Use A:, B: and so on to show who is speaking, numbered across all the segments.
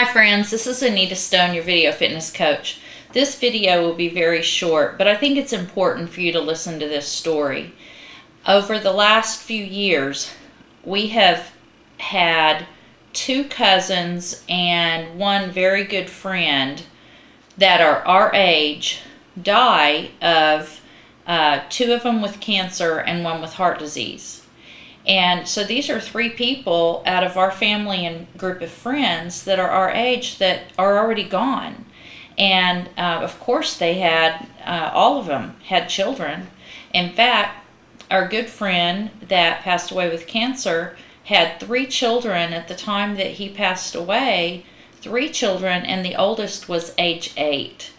A: Hi friends, this is Anita Stone, your video fitness coach. This video will be very short, but I think it's important for you to listen to this story. Over the last few years, we have had two cousins and one very good friend that are our age die of two of them with cancer and one with heart disease. And so these are three people out of our family and group of friends that are our age that are already gone. And of course they had, all of them had children. In fact, our good friend that passed away with cancer had three children at the time that he passed away, three children, and the oldest was age 8.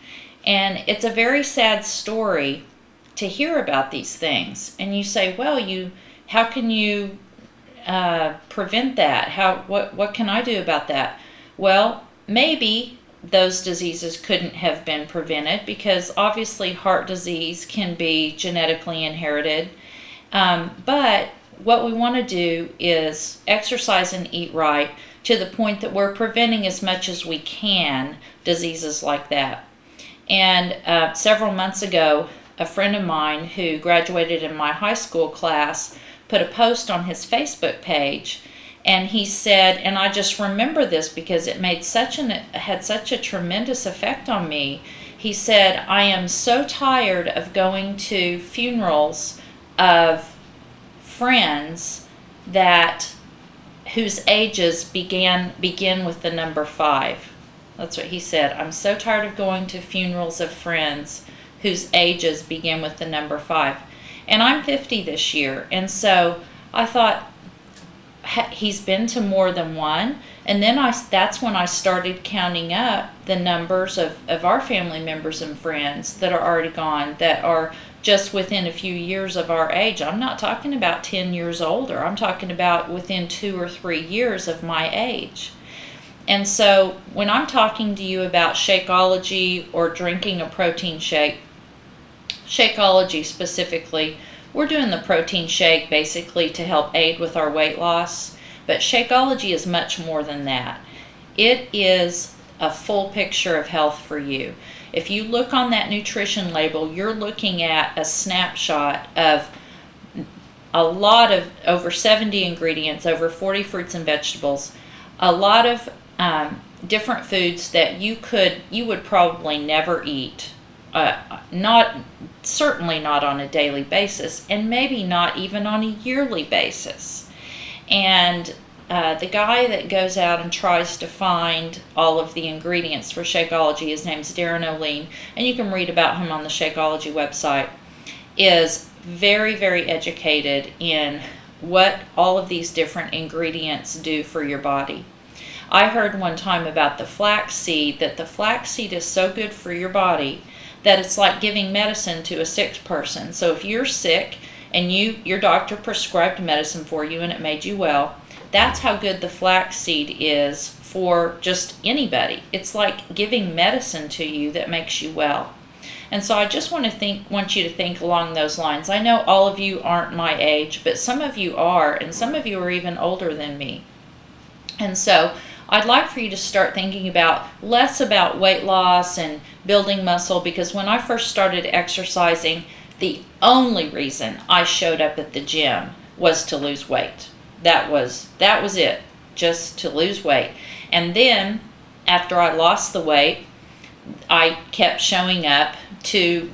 A: And it's a very sad story to hear about these things. And you say, well, how can you prevent that? What can I do about that? Well, maybe those diseases couldn't have been prevented because obviously heart disease can be genetically inherited. But what we want to do is exercise and eat right to the point that we're preventing as much as we can diseases like that. And several months ago, a friend of mine who graduated in my high school class put a post on his Facebook page, and he said, and I just remember this because it had such a tremendous effect on me. He said, I am so tired of going to funerals of friends whose ages begin with the number 5. That's what he said. I'm so tired of going to funerals of friends whose ages begin with the number 5. And I'm 50 this year, and so I thought, he's been to more than one. And then that's when I started counting up the numbers of our family members and friends that are already gone, that are just within a few years of our age. I'm not talking about 10 years older. I'm talking about within 2 or 3 years of my age. And so when I'm talking to you about Shakeology or drinking a protein shake, Shakeology specifically, we're doing the protein shake basically to help aid with our weight loss, but Shakeology is much more than that. It is a full picture of health for you. If you look on that nutrition label, you're looking at a snapshot of a lot of over 70 ingredients, over 40 fruits and vegetables, a lot of different foods that you would probably never eat. Certainly not on a daily basis, and maybe not even on a yearly basis. And the guy that goes out and tries to find all of the ingredients for Shakeology, his name's Darren O'Lean, and you can read about him on the Shakeology website, is very, very educated in what all of these different ingredients do for your body. I heard one time about the flaxseed, that the flaxseed is so good for your body that it's like giving medicine to a sick person. So if you're sick and your doctor prescribed medicine for you and it made you well, that's how good the flaxseed is for just anybody. It's like giving medicine to you that makes you well. And so I just want you to think along those lines. I know all of you aren't my age, but some of you are, and some of you are even older than me. And so I'd like for you to start thinking less about weight loss and building muscle, because when I first started exercising, the only reason I showed up at the gym was to lose weight. That was it, just to lose weight. And then after I lost the weight, I kept showing up to,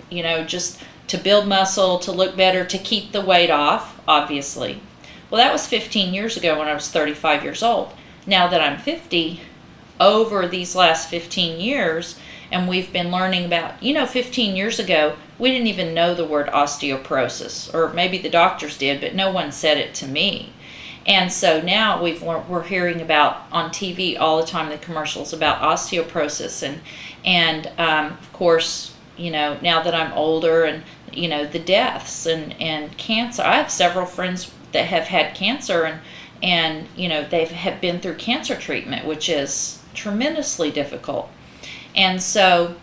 A: just to build muscle, to look better, to keep the weight off, obviously. Well, that was 15 years ago when I was 35 years old. Now that I'm 50, over these last 15 years, and we've been learning about, 15 years ago, we didn't even know the word osteoporosis, or maybe the doctors did, but no one said it to me. And so now we're hearing about on TV all the time, the commercials about osteoporosis, and of course, now that I'm older, and the deaths and cancer. I have several friends that have had cancer, and they have been through cancer treatment, which is tremendously difficult. And so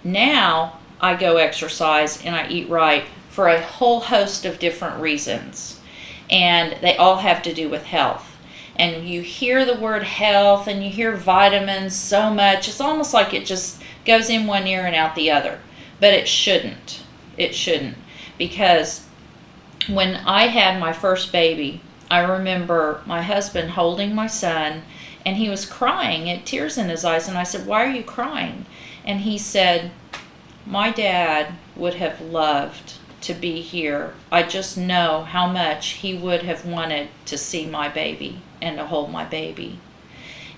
A: now I go exercise and I eat right for a whole host of different reasons, and they all have to do with health. and you hear the word health and you hear vitamins so much. It's almost like it just goes in one ear and out the other. But it shouldn't. It shouldn't. Because when I had my first baby, I remember my husband holding my son, and he was crying, had tears in his eyes, and I said, "Why are you crying?" And he said, "My dad would have loved to be here. I just know how much he would have wanted to see my baby and to hold my baby."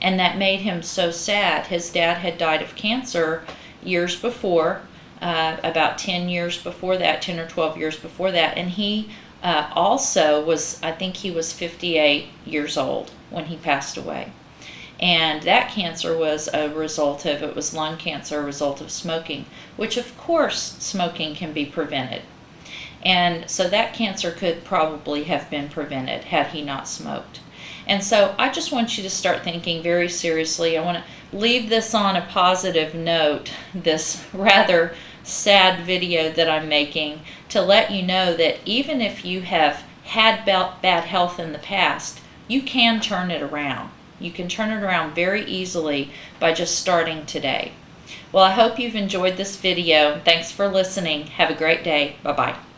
A: And that made him so sad. His dad had died of cancer years before, about 10 years before that, 10 or 12 years before that, and he also was, I think he was 58 years old when he passed away. And that cancer was it was lung cancer, a result of smoking, which of course smoking can be prevented. And so that cancer could probably have been prevented had he not smoked. And so I just want you to start thinking very seriously. I want to leave this on a positive note, this rather sad video that I'm making, to let you know that even if you have had bad health in the past, you can turn it around. You can turn it around very easily by just starting today. Well, I hope you've enjoyed this video. Thanks for listening. Have a great day. Bye-bye.